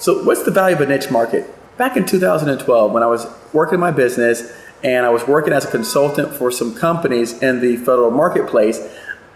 So what's the value of a niche market? Back in 2012, when I was working my business and I was working as a consultant for some companies in the federal marketplace,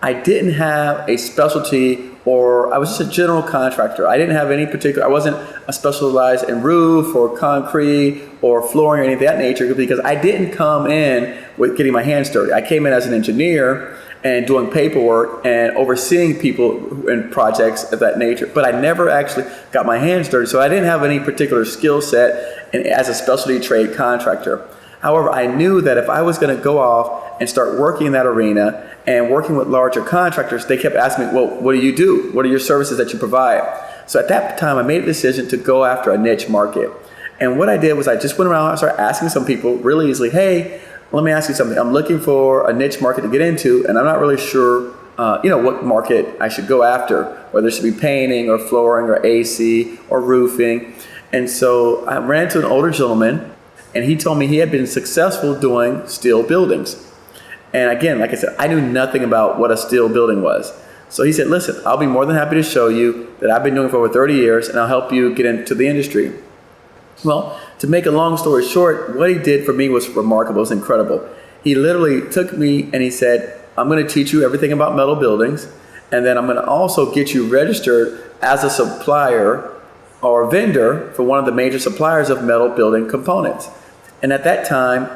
I didn't have a specialty, or I was just a general contractor. I didn't have any particular, I wasn't specialized in roof or concrete or flooring or anything of that nature, because I didn't come in with getting my hands dirty. I came in as an engineer and doing paperwork and overseeing people in projects of that nature, but I never actually got my hands dirty. So I didn't have any particular skill set as a specialty trade contractor. However, I knew that if I was going to go off and start working in that arena and working with larger contractors, they kept asking me, well, what do you do? What are your services that you provide? So at that time, I made a decision to go after a niche market. And what I did was I just went around and started asking some people really easily, hey, let me ask you something. I'm looking for a niche market to get into, and I'm not really sure what market I should go after, whether it should be painting or flooring or AC or roofing. And so I ran into an older gentleman, and he told me he had been successful doing steel buildings. And again, like I said, I knew nothing about what a steel building was. So he said, listen, I'll be more than happy to show you that I've been doing it for over 30 years, and I'll help you get into the industry. Well, to make a long story short, what he did for me was remarkable. It was incredible. He literally took me and he said, I'm going to teach you everything about metal buildings, and then I'm going to also get you registered as a supplier or a vendor for one of the major suppliers of metal building components. And at that time,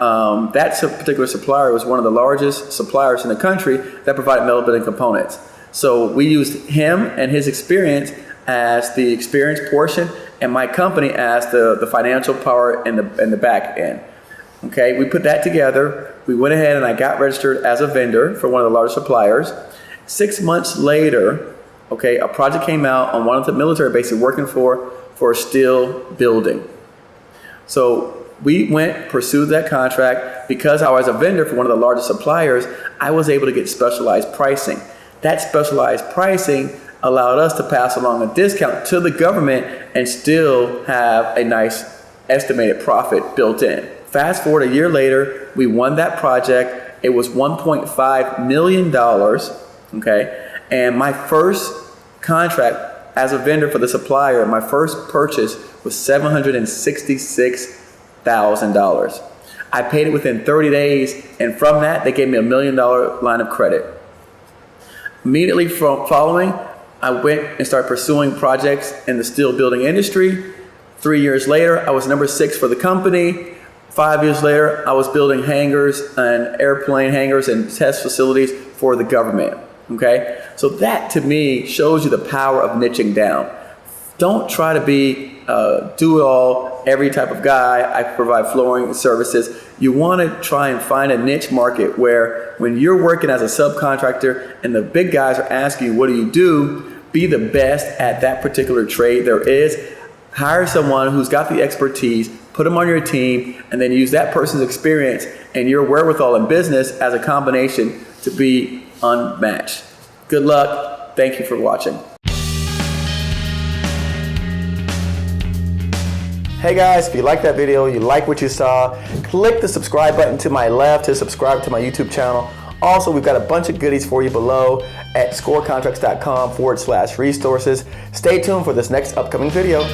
that particular supplier was one of the largest suppliers in the country that provided metal building components. So we used him and his experience as the experience portion, and my company as the financial power in the back end. Okay, we put that together. We went ahead and I got registered as a vendor for one of the largest suppliers. 6 months later, okay, a project came out on one of the military bases working for a steel building. So we pursued that contract. Because I was a vendor for one of the largest suppliers, I was able to get specialized pricing. That specialized pricing allowed us to pass along a discount to the government and still have a nice estimated profit built in. Fast forward a year later, we won that project. It was $1.5 million, okay? And my first contract as a vendor for the supplier, my first purchase was $766,000. I paid it within 30 days, and from that, they gave me $1 million line of credit. Immediately following, I went and started pursuing projects in the steel building industry. 3 years later, I was number 6 for the company. 5 years later, I was building hangars and airplane hangars and test facilities for the government. Okay? So that to me shows you the power of niching down. Don't try to be do-it-all, every type of guy. I provide flooring services. You want to try and find a niche market where when you're working as a subcontractor and the big guys are asking you, what do you do? Be the best at that particular trade there is. Hire someone who's got the expertise, put them on your team, and then use that person's experience and your wherewithal in business as a combination to be unmatched. Good luck. Thank you for watching. Hey guys, if you like that video, you like what you saw, click the subscribe button to my left to subscribe to my YouTube channel. Also, we've got a bunch of goodies for you below at scorecontracts.com/resources. Stay tuned for this next upcoming video.